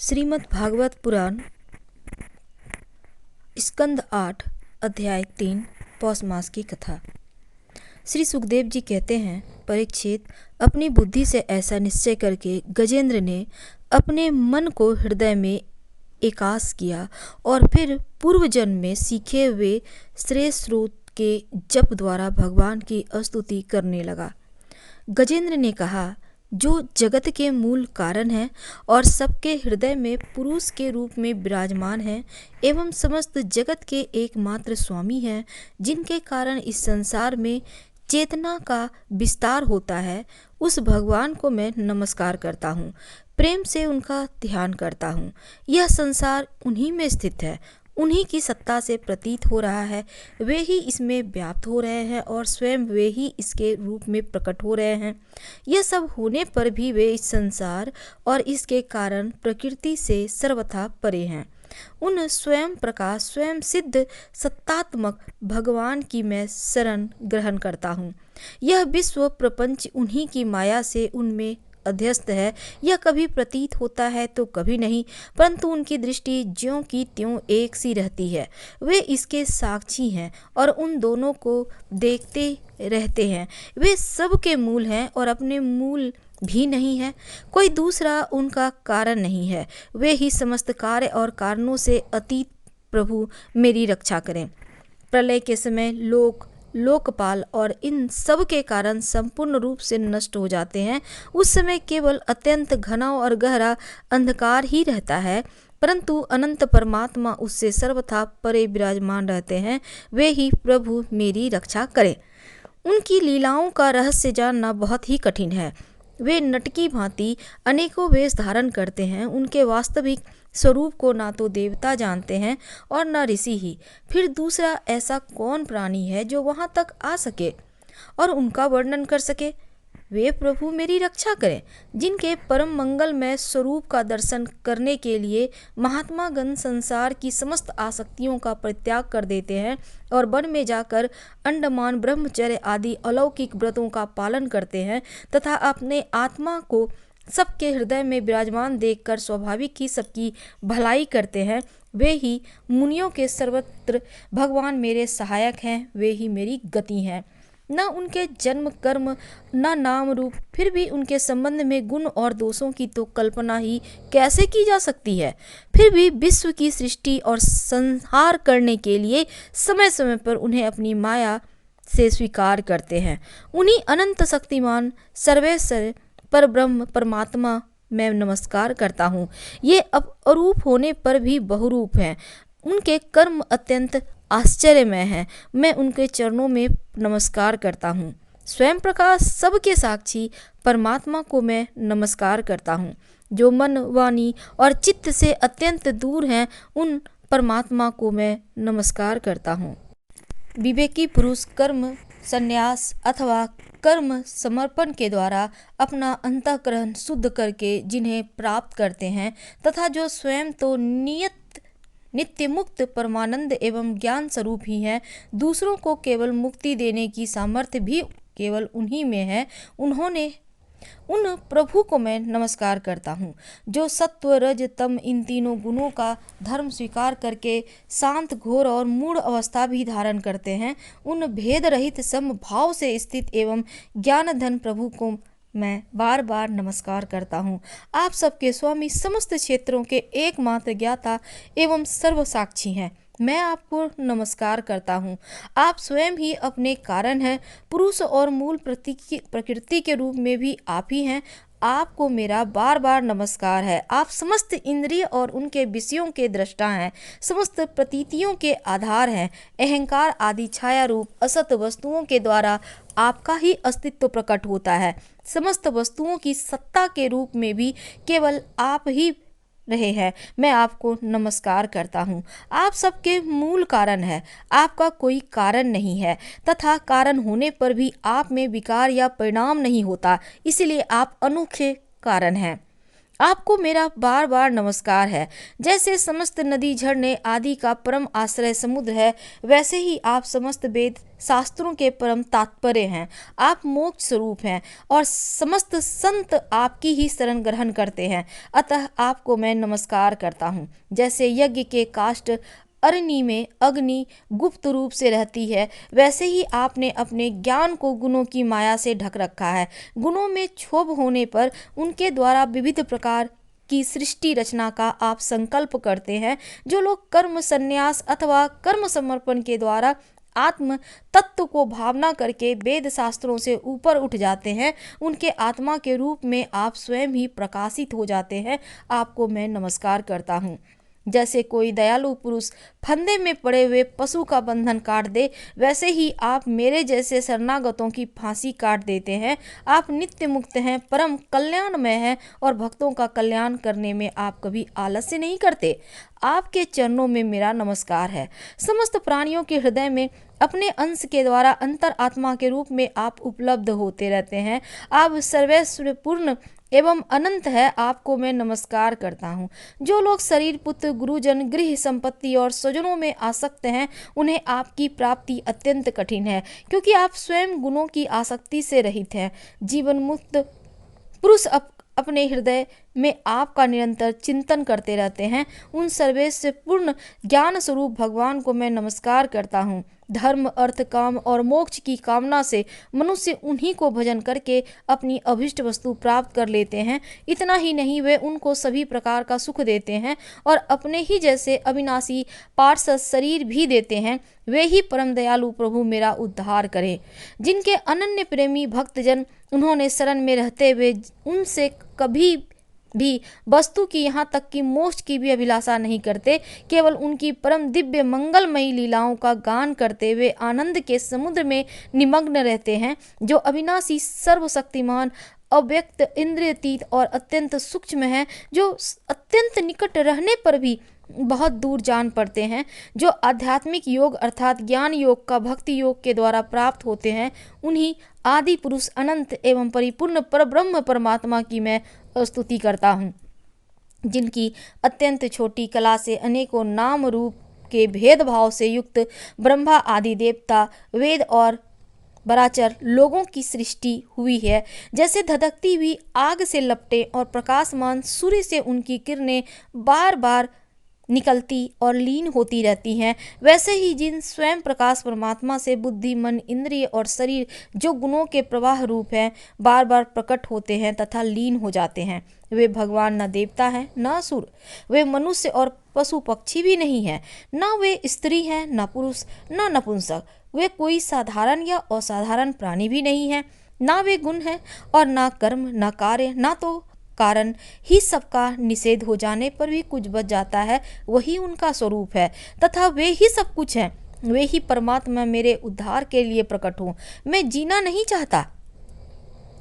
श्रीमद् भागवत पुराण स्कंद 8 अध्याय 3 पौष मास की कथा। श्री सुखदेव जी कहते हैं, परीक्षित, अपनी बुद्धि से ऐसा निश्चय करके गजेंद्र ने अपने मन को हृदय में एकास किया और फिर पूर्व जन्म में सीखे हुए श्रेष्ठ स्रोत के जप द्वारा भगवान की स्तुति करने लगा। गजेंद्र ने कहा, जो जगत के मूल कारण है और सबके हृदय में पुरुष के रूप में विराजमान है एवं समस्त जगत के एकमात्र स्वामी हैं, जिनके कारण इस संसार में चेतना का विस्तार होता है, उस भगवान को मैं नमस्कार करता हूँ, प्रेम से उनका ध्यान करता हूँ। यह संसार उन्हीं में स्थित है, उन्हीं की सत्ता से प्रतीत हो रहा है, वे ही इसमें व्याप्त हो रहे हैं और स्वयं वे ही इसके रूप में प्रकट हो रहे हैं। यह सब होने पर भी वे इस संसार और इसके कारण प्रकृति से सर्वथा परे हैं। उन स्वयं प्रकाश स्वयं सिद्ध सत्तात्मक भगवान की मैं शरण ग्रहण करता हूँ। यह विश्व प्रपंच उन्हीं की माया से उनमें अध्यस्त है। यह कभी प्रतीत होता है तो कभी नहीं, परंतु उनकी दृष्टि ज्यों की त्यों एक सी रहती है। वे इसके साक्षी हैं और उन दोनों को देखते रहते हैं। वे सब के मूल हैं और अपने मूल भी नहीं है। कोई दूसरा उनका कारण नहीं है। वे ही समस्त कार्य और कारणों से अतीत प्रभु मेरी रक्षा करें। प्रलय के समय लोकपाल और इन सब के कारण संपूर्ण रूप से नष्ट हो जाते हैं। उस समय केवल अत्यंत घना और गहरा अंधकार ही रहता है, परंतु अनंत परमात्मा उससे सर्वथा परे विराजमान रहते हैं। वे ही प्रभु मेरी रक्षा करें। उनकी लीलाओं का रहस्य जानना बहुत ही कठिन है। वे नट की भांति अनेकों वेश धारण करते हैं। उनके वास्तविक स्वरूप को ना तो देवता जानते हैं और न ऋषि ही। फिर दूसरा ऐसा कौन प्राणी है जो वहां तक आ सके और उनका वर्णन कर सके। वे प्रभु मेरी रक्षा करें, जिनके परम मंगलमय स्वरूप का दर्शन करने के लिए महात्मा गण संसार की समस्त आसक्तियों का परित्याग कर देते हैं और वन में जाकर अंडमान ब्रह्मचर्य आदि अलौकिक व्रतों का पालन करते हैं तथा अपने आत्मा को सबके हृदय में विराजमान देखकर स्वाभाविक ही सबकी भलाई करते हैं। वे ही मुनियों के सर्वत्र भगवान मेरे सहायक हैं। वे ही मेरी गति हैं। न उनके जन्म कर्म न नाम रूप, फिर भी उनके संबंध में गुण और दोषों की तो कल्पना ही कैसे की जा सकती है। फिर भी विश्व की सृष्टि और संहार करने के लिए समय समय पर उन्हें अपनी माया से स्वीकार करते हैं। उन्हीं अनंत शक्तिमान सर्वेश्वर पर ब्रह्म परमात्मा मैं नमस्कार करता हूँ। ये अब अरूप होने पर भी बहुरूप हैं। उनके कर्म अत्यंत आश्चर्यमय है। मैं उनके चरणों में नमस्कार करता हूँ। स्वयं प्रकाश सबके साक्षी परमात्मा को मैं नमस्कार करता हूँ। जो मन वाणी और चित्त से अत्यंत दूर हैं, उन परमात्मा को मैं नमस्कार करता हूँ। विवेकी पुरुष कर्म संन्यास अथवा कर्म समर्पण के द्वारा अपना अंतःकरण शुद्ध करके जिन्हें प्राप्त करते हैं तथा जो स्वयं तो नित्य मुक्त परमानंद एवं ज्ञान स्वरूप ही है, दूसरों को केवल मुक्ति देने की सामर्थ्य भी केवल उन्हीं में है, उन प्रभु को मैं नमस्कार करता हूँ। जो सत्व रज तम इन तीनों गुणों का धर्म स्वीकार करके शांत घोर और मूढ़ अवस्था भी धारण करते हैं, उन भेद रहित समभाव से स्थित एवं ज्ञान धन प्रभु को मैं बार बार नमस्कार करता हूँ। आप सबके स्वामी समस्त क्षेत्रों के एकमात्र ज्ञाता एवं सर्वसाक्षी हैं। मैं आपको नमस्कार करता हूँ। आप स्वयं ही अपने कारण हैं। पुरुष और मूल प्रकृति के रूप में भी आप ही हैं। आपको मेरा बार बार नमस्कार है। आप समस्त इंद्रिय और उनके विषयों के दृष्टा हैं, समस्त प्रतीतियों के आधार हैं। अहंकार आदि छाया रूप असत वस्तुओं के द्वारा आपका ही अस्तित्व प्रकट होता है। समस्त वस्तुओं की सत्ता के रूप में भी केवल आप ही रहे हैं। मैं आपको नमस्कार करता हूँ। आप सबके मूल कारण है। आपका कोई कारण नहीं है तथा कारण होने पर भी आप में विकार या परिणाम नहीं होता, इसलिए आप अनोखे कारण हैं। आपको मेरा बार बार नमस्कार है। जैसे समस्त नदी झरने आदि का परम आश्रय समुद्र है, वैसे ही आप समस्त वेद शास्त्रों के परम तात्पर्य हैं। आप मोक्ष स्वरूप हैं और समस्त संत आपकी ही शरण ग्रहण करते हैं, अतः आपको मैं नमस्कार करता हूँ। जैसे यज्ञ के काष्ठ अरणी में अग्नि गुप्त रूप से रहती है, वैसे ही आपने अपने ज्ञान को गुणों की माया से ढक रखा है। गुणों में क्षोभ होने पर उनके द्वारा विविध प्रकार की सृष्टि रचना का आप संकल्प करते हैं। जो लोग कर्म संन्यास अथवा कर्म समर्पण के द्वारा आत्म तत्व को भावना करके वेद शास्त्रों से ऊपर उठ जाते हैं, उनके आत्मा के रूप में आप स्वयं ही प्रकाशित हो जाते हैं। आपको मैं नमस्कार करता हूँ। जैसे कोई दयालु पुरुष फंदे में पड़े हुए पशु का बंधन काट दे, वैसे ही आप मेरे जैसे शरणागतों की फांसी काट देते हैं। आप नित्य मुक्त हैं, परम कल्याणमय हैं और भक्तों का कल्याण करने में आप कभी आलस्य नहीं करते। आपके चरणों में मेरा नमस्कार है। समस्त प्राणियों के हृदय में अपने अंश के द्वारा अंतर आत्मा के रूप में आप उपलब्ध होते रहते हैं। आप सर्वैश्वर्यपूर्ण एवं अनंत है। आपको मैं नमस्कार करता हूँ। जो लोग शरीर, पुत्र, गुरुजन, गृह, संपत्ति और स्वजनों में आसक्त हैं, उन्हें आपकी प्राप्ति अत्यंत कठिन है, क्योंकि आप स्वयं गुणों की आसक्ति से रहित हैं। जीवन मुक्त पुरुष अपने हृदय में आपका निरंतर चिंतन करते रहते हैं। उन सर्वेश्वर पूर्ण ज्ञान स्वरूप भगवान को मैं नमस्कार करता हूँ। धर्म, अर्थ, काम और मोक्ष की कामना से मनुष्य उन्हीं को भजन करके अपनी अभिष्ट वस्तु प्राप्त कर लेते हैं। इतना ही नहीं, वे उनको सभी प्रकार का सुख देते हैं और अपने ही जैसे अविनाशी पार्षद शरीर भी देते हैं। वे ही परम दयालु प्रभु मेरा उद्धार करें। जिनके अनन्य प्रेमी भक्तजन उन्होंने शरण में रहते हुए उनसे कभी भी वस्तु की यहाँ तक कि मोक्ष की भी अभिलाषा नहीं करते, केवल उनकी परम दिव्य मंगलमयी लीलाओं का गान करते हुए आनंद के समुद्र में निमग्न रहते हैं। जो अविनाशी, सर्वशक्तिमान, अव्यक्त, इंद्रियतीत और अत्यंत सूक्ष्म है, जो अत्यंत निकट रहने पर भी बहुत दूर जान पड़ते हैं, जो आध्यात्मिक योग अर्थात ज्ञान योग का भक्ति योग के द्वारा प्राप्त होते हैं, उन्हीं आदि पुरुष अनंत एवं परिपूर्ण परब्रह्म परमात्मा की मैं स्तुति करता हूँ। जिनकी अत्यंत छोटी कला से अनेकों नाम रूप के भेदभाव से युक्त ब्रह्मा आदि देवता, वेद और बराचर लोगों की सृष्टि हुई है। जैसे धधकती हुई आग से लपटे और प्रकाशमान सूर्य से उनकी किरणें बार बार निकलती और लीन होती रहती हैं, वैसे ही जिन स्वयं प्रकाश परमात्मा से बुद्धि, मन, इंद्रिय और शरीर जो गुणों के प्रवाह रूप हैं, बार बार प्रकट होते हैं तथा लीन हो जाते हैं। वे भगवान न देवता हैं न असुर, वे मनुष्य और पशु पक्षी भी नहीं हैं, न वे स्त्री हैं न पुरुष न नपुंसक, वे कोई साधारण या असाधारण प्राणी भी नहीं हैं। ना वे गुण हैं और ना कर्म, ना कार्य, ना तो कारण ही सबका निषेध हो जाने पर भी कुछ बच जाता है, वही उनका स्वरूप है तथा वे ही सब कुछ हैं। वे ही परमात्मा मेरे उद्धार के लिए प्रकट हो। मैं जीना नहीं चाहता।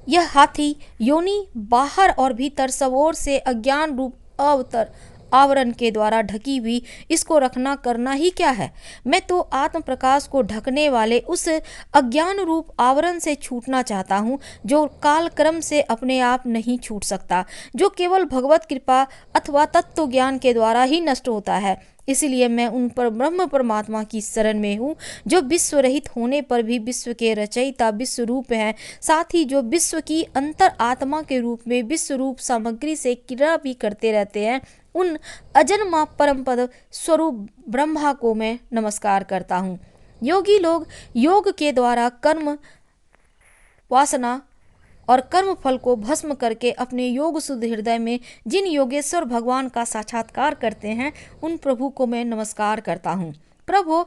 यह हाथी योनि बाहर और भीतर सब ओर से अज्ञान रूप आवरण के द्वारा ढकी हुई, इसको रखना करना ही क्या है। मैं तो आत्म प्रकाश को ढकने वाले उस अज्ञान रूप आवरण से छूटना चाहता हूँ, जो काल क्रम से अपने आप नहीं छूट सकता, जो केवल भगवत कृपा अथवा तत्व ज्ञान के द्वारा ही नष्ट होता है। इसलिए मैं उन पर ब्रह्म परमात्मा की शरण में हूँ, जो विश्व रहित होने पर भी विश्व के रचयिता, विश्व रूप हैं, साथ ही जो विश्व की अंतर आत्मा के रूप में विश्व रूप सामग्री से क्रिया भी करते रहते हैं। उन अजन्मा परम पद स्वरूप ब्रह्मा को मैं नमस्कार करता हूँ। योगी लोग योग के द्वारा कर्म वासना और कर्म फल को भस्म करके अपने योग शुद्ध हृदय में जिन योगेश्वर भगवान का साक्षात्कार करते हैं, उन प्रभु को मैं नमस्कार करता हूँ। प्रभु,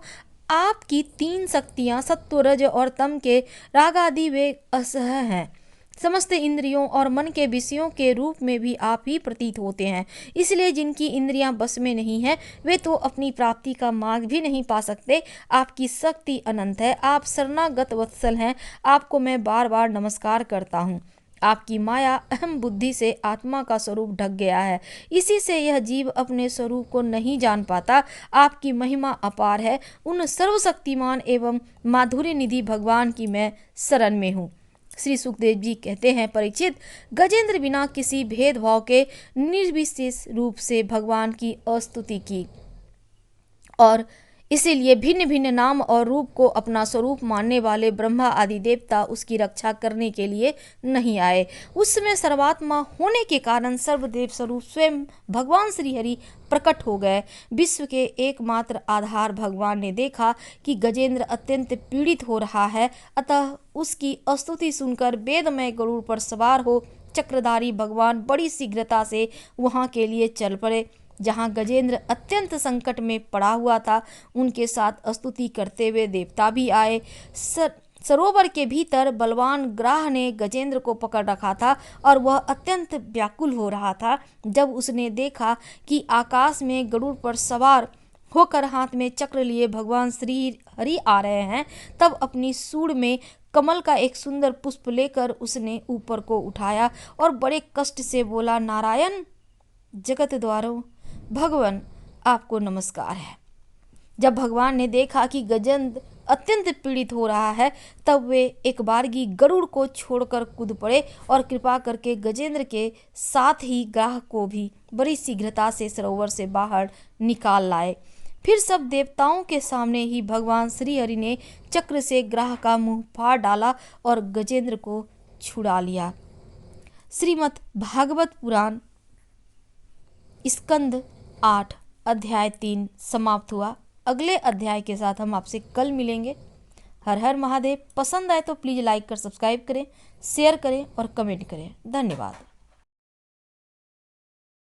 आपकी तीन शक्तियाँ सत्व, रज और तम के राग आदि वे असह हैं। समस्त इंद्रियों और मन के विषयों के रूप में भी आप ही प्रतीत होते हैं। इसलिए जिनकी इंद्रियां बस में नहीं है, वे तो अपनी प्राप्ति का मार्ग भी नहीं पा सकते। आपकी शक्ति अनंत है, आप शरणागत वत्सल हैं। आपको मैं बार बार नमस्कार करता हूँ। आपकी माया अहम बुद्धि से आत्मा का स्वरूप ढक गया है, इसी से यह जीव अपने स्वरूप को नहीं जान पाता। आपकी महिमा अपार है। उन सर्वशक्तिमान एवं माधुर्य निधि भगवान की मैं शरण में हूँ। श्री सुखदेव जी कहते हैं, परीक्षित, गजेंद्र बिना किसी भेदभाव के निर्विशेष रूप से भगवान की स्तुति की और इसीलिए भिन्न भिन्न नाम और रूप को अपना स्वरूप मानने वाले ब्रह्मा आदि देवता उसकी रक्षा करने के लिए नहीं आए। उस समय सर्वात्मा होने के कारण सर्वदेव स्वरूप स्वयं भगवान श्री हरि प्रकट हो गए। विश्व के एकमात्र आधार भगवान ने देखा कि गजेंद्र अत्यंत पीड़ित हो रहा है, अतः उसकी स्तुति सुनकर वेदमय गरुड़ पर सवार हो चक्रधारी भगवान बड़ी शीघ्रता से वहाँ के लिए चल पड़े जहाँ गजेंद्र अत्यंत संकट में पड़ा हुआ था। उनके साथ स्तुति करते हुए देवता भी आए। सरोवर के भीतर बलवान ग्राह ने गजेंद्र को पकड़ रखा था और वह अत्यंत व्याकुल हो रहा था। जब उसने देखा कि आकाश में गरुड़ पर सवार होकर हाथ में चक्र लिए भगवान श्री हरि आ रहे हैं, तब अपनी सूंड में कमल का एक सुंदर पुष्प लेकर उसने ऊपर को उठाया और बड़े कष्ट से बोला, नारायण जगत द्वारो भगवान, आपको नमस्कार है। जब भगवान ने देखा कि गजेंद्र अत्यंत पीड़ित हो रहा है, तब वे एक बारगी गरुड़ को छोड़कर कूद पड़े और कृपा करके गजेंद्र के साथ ही ग्राह को भी बड़ी शीघ्रता से सरोवर से बाहर निकाल लाए। फिर सब देवताओं के सामने ही भगवान श्री हरि ने चक्र से ग्राह का मुंह फाड़ डाला और गजेंद्र को छुड़ा लिया। श्रीमद् भागवत पुराण स्कंद 8 अध्याय 3 समाप्त हुआ। अगले अध्याय के साथ हम आपसे कल मिलेंगे। हर हर महादेव। पसंद आए तो प्लीज़ लाइक कर सब्सक्राइब करें, शेयर करें और कमेंट करें। धन्यवाद।